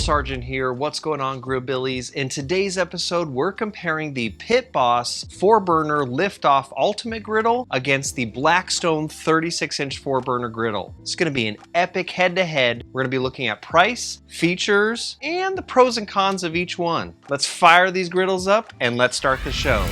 Sergeant here. What's going on, Grillbillies? In today's episode, we're comparing the Pit Boss 4-burner lift-off Ultimate Griddle against the Blackstone 36-inch 4-burner griddle. It's going to be an epic head-to-head. We're going to be looking at price, features, and the pros and cons of each one. Let's fire these griddles up and let's start the show.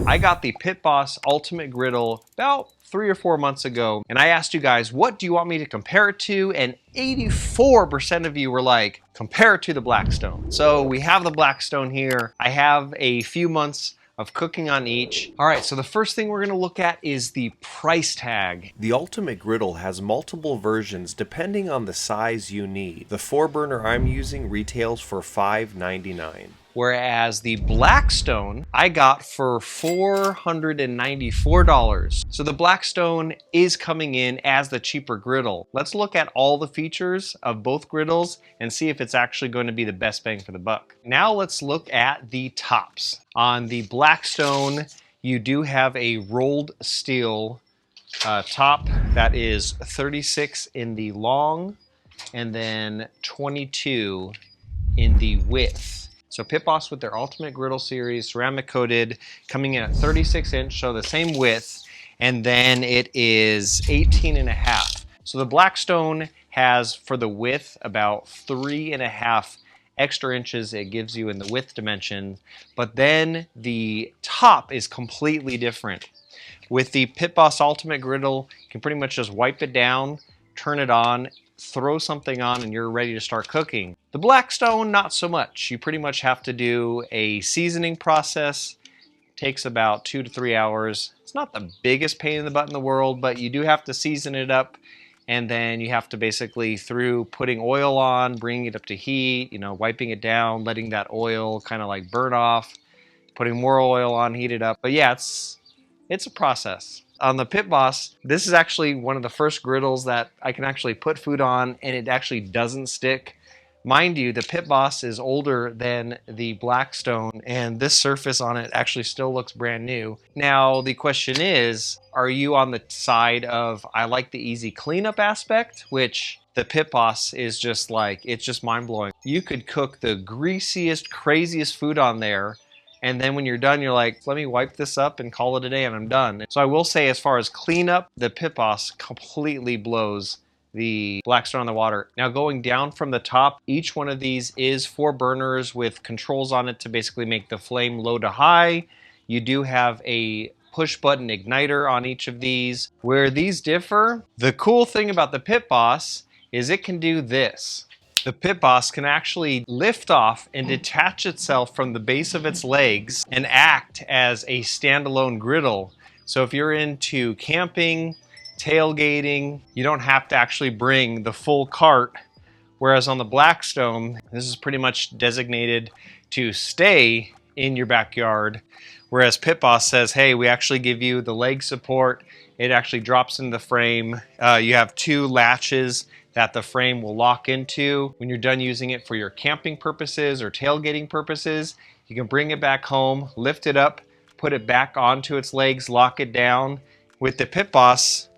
I got the Pit Boss Ultimate Griddle about 3 or 4 months ago, and I asked you guys, what do you want me to compare it to? And 84% of you were like, compare it to the Blackstone. So we have the Blackstone here. I have a few months of cooking on each. All right, so the first thing we're gonna look at is the price tag. The Ultimate Griddle has multiple versions depending on the size you need. The 4-burner I'm using retails for $5.99. Whereas the Blackstone I got for $494. So the Blackstone is coming in as the cheaper griddle. Let's look at all the features of both griddles and see if it's actually going to be the best bang for the buck. Now let's look at the tops. On the Blackstone, you do have a rolled steel top that is 36 in the long and then 22 in the width. So Pit Boss with their Ultimate Griddle series, ceramic coated, coming in at 36 inch, so the same width, and then it is 18.5. So the Blackstone has, for the width, about 3.5 extra inches it gives you in the width dimension, but then the top is completely different. With the Pit Boss Ultimate Griddle, you can pretty much just wipe it down, turn it on, throw something on, and you're ready to start cooking. The Blackstone, not so much. You pretty much have to do a seasoning process. It takes about 2 to 3 hours. It's not the biggest pain in the butt in the world, but you do have to season it up, and then you have to basically, through putting oil on, bringing it up to heat, wiping it down, letting that oil kind of like burn off, putting more oil on, heat it up. But yeah, it's a process. On the Pit Boss, this is actually one of the first griddles that I can actually put food on and it actually doesn't stick. Mind you, the Pit Boss is older than the Blackstone and this surface on it actually still looks brand new. Now, the question is, are you on the side of, I like the easy cleanup aspect, which the Pit Boss is just like, it's just mind-blowing. You could cook the greasiest, craziest food on there, and then when you're done, you're like, let me wipe this up and call it a day and I'm done. So I will say, as far as cleanup, the Pit Boss completely blows the Blackstone on the water. Now going down from the top, each one of these is 4 burners with controls on it to basically make the flame low to high. You do have a push button igniter on each of these. Where these differ, the cool thing about the Pit Boss is it can do this. The Pit Boss can actually lift off and detach itself from the base of its legs and act as a standalone griddle. So if you're into camping, tailgating, you don't have to actually bring the full cart. Whereas on the Blackstone, this is pretty much designated to stay in your backyard. Whereas Pit Boss says, hey, we actually give you the leg support. It actually drops in the frame. You have 2 latches that the frame will lock into. When you're done using it for your camping purposes or tailgating purposes, you can bring it back home, lift it up, put it back onto its legs, lock it down. With the Pit Boss,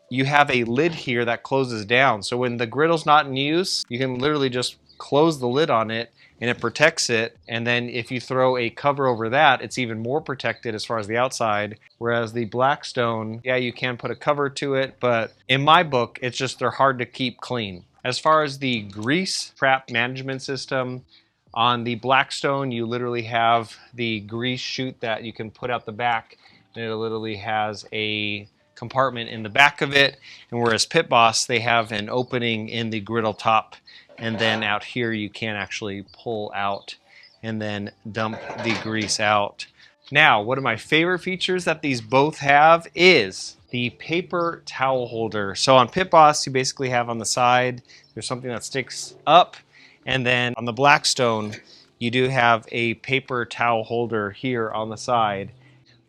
you have a lid here that closes down. So when the griddle's not in use, you can literally just close the lid on it and it protects it. And then if you throw a cover over that, it's even more protected as far as the outside. Whereas the Blackstone, yeah, you can put a cover to it, but in my book, it's just they're hard to keep clean. As far as the grease trap management system, on the Blackstone, you literally have the grease chute that you can put out the back, and it literally has a compartment in the back of it. And whereas Pit Boss, they have an opening in the griddle top, and then out here you can actually pull out and then dump the grease out. Now, one of my favorite features that these both have is the paper towel holder. So on Pit Boss, you basically have on the side, there's something that sticks up, and then on the Blackstone, you do have a paper towel holder here on the side.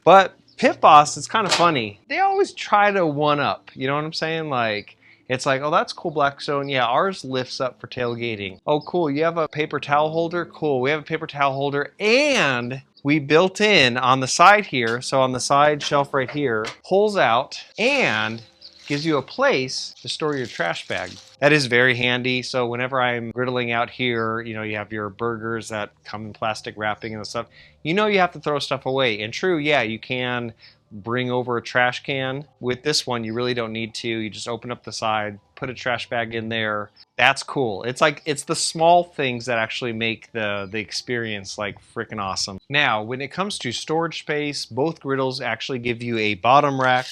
But Pit Boss, it's kind of funny. They always try to one up, you know what I'm saying? Like, It's like, oh, that's cool, Blackstone. Yeah, ours lifts up for tailgating. Oh, cool. You have a paper towel holder? Cool. We have a paper towel holder, and we built in on the side here, so on the side shelf right here, pulls out and gives you a place to store your trash bag. That is very handy. So whenever I'm griddling out here, you know, you have your burgers that come in plastic wrapping and stuff, you know you have to throw stuff away. And true, yeah, you can bring over a trash can. With this one, you really don't need to. You just open up the side, put a trash bag in there. That's cool. It's like, it's the small things that actually make the experience like freaking awesome. Now, when it comes to storage space, both griddles actually give you a bottom rack.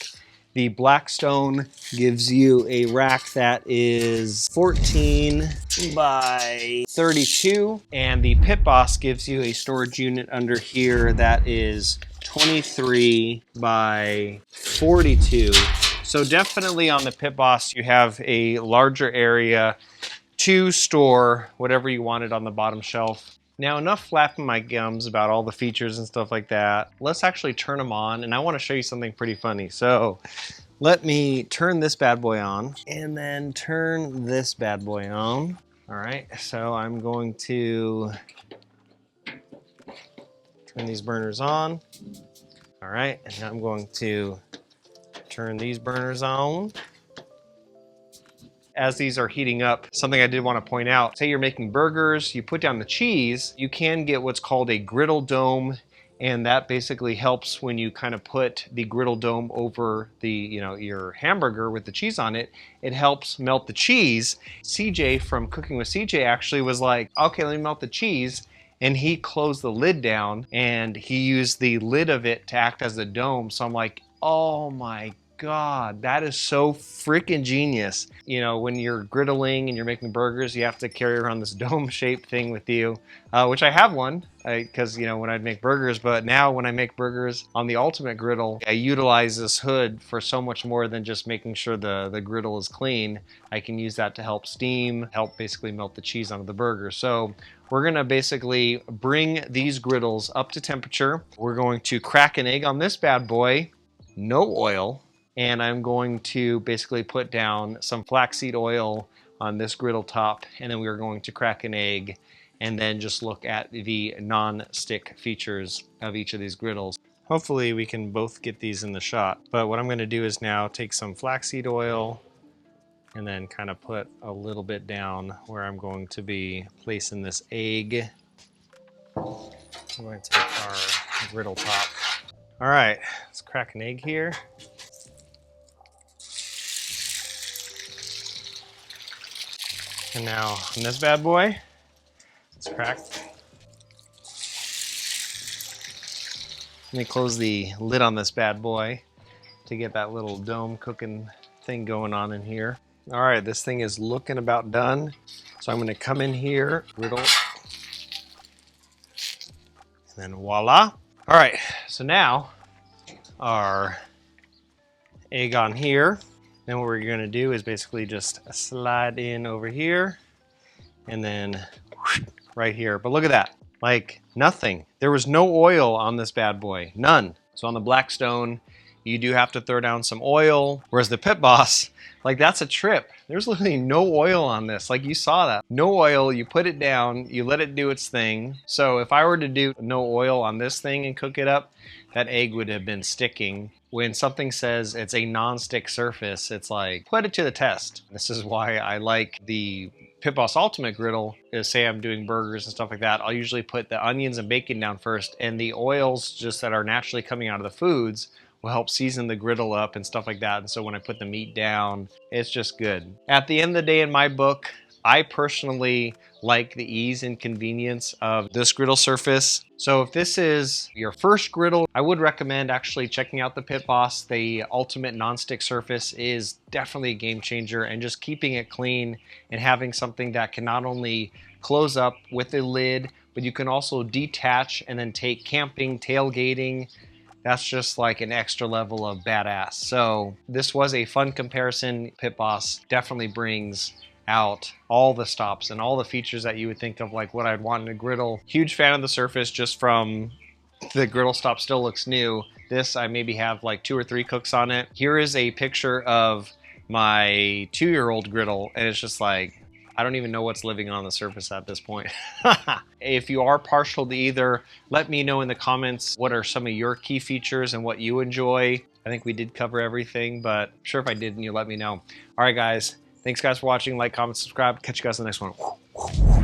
The Blackstone gives you a rack that is 14 by 32, and the Pit Boss gives you a storage unit under here that is 23 by 42. So definitely on the Pit Boss, you have a larger area to store whatever you wanted on the bottom shelf. Now, enough flapping my gums about all the features and stuff like that. Let's actually turn them on, and I want to show you something pretty funny. So let me turn this bad boy on and then turn this bad boy on. All right, so I'm going to turn these burners on. All right, and now I'm going to turn these burners on. As these are heating up, something I did want to point out, say you're making burgers, you put down the cheese, you can get what's called a griddle dome, and that basically helps when you kind of put the griddle dome over the, you know, your hamburger with the cheese on it. It helps melt the cheese. CJ from Cooking with CJ actually was like, okay, let me melt the cheese. And he closed the lid down and he used the lid of it to act as a dome. So I'm like, oh my God, that is so freaking genius. You know, when you're griddling and you're making burgers, you have to carry around this dome-shaped thing with you, which I have one, because, you know, when I'd make burgers, but now when I make burgers on the Ultimate Griddle, I utilize this hood for so much more than just making sure the griddle is clean. I can use that to help steam, help basically melt the cheese onto the burger. So we're gonna basically bring these griddles up to temperature. We're going to crack an egg on this bad boy, no oil. And I'm going to basically put down some flaxseed oil on this griddle top, and then we're going to crack an egg and then just look at the non-stick features of each of these griddles. Hopefully we can both get these in the shot, but what I'm going to do is now take some flaxseed oil and then kind of put a little bit down where I'm going to be placing this egg. I'm going to take our griddle top. All right, let's crack an egg here. And now on this bad boy, it's cracked. Let me close the lid on this bad boy to get that little dome cooking thing going on in here. All right, this thing is looking about done. So I'm gonna come in here, griddle, and then voila. All right, so now our egg on here. Then what we're gonna do is basically just slide in over here and then right here. But look at that, like nothing. There was no oil on this bad boy, none. So on the Blackstone, you do have to throw down some oil, whereas the Pit Boss, like that's a trip. There's literally no oil on this, like you saw that. No oil, you put it down, you let it do its thing. So if I were to do no oil on this thing and cook it up, that egg would have been sticking. When something says it's a non-stick surface, it's like, put it to the test. This is why I like the Pit Boss Ultimate Griddle, is say I'm doing burgers and stuff like that, I'll usually put the onions and bacon down first, and the oils just that are naturally coming out of the foods will help season the griddle up and stuff like that. And so when I put the meat down, it's just good. At the end of the day, in my book, I personally like the ease and convenience of this griddle surface. So if this is your first griddle, I would recommend actually checking out the Pit Boss. The Ultimate Non-Stick Surface is definitely a game changer, and just keeping it clean and having something that can not only close up with a lid, but you can also detach and then take camping, tailgating. That's just like an extra level of badass. So this was a fun comparison. Pit Boss definitely brings out all the stops and all the features that you would think of like what I'd want in a griddle. Huge fan of the surface, just from the griddle stop still looks new. This, I maybe have like 2 or 3 cooks on it. Here is a picture of my 2-year-old griddle, and it's just like, I don't even know what's living on the surface at this point. If you are partial to either, let me know in the comments what are some of your key features and what you enjoy. I think we did cover everything, but I'm sure if I didn't, you let me know. All right, guys. Thanks, guys, for watching. Like, comment, subscribe. Catch you guys in the next one.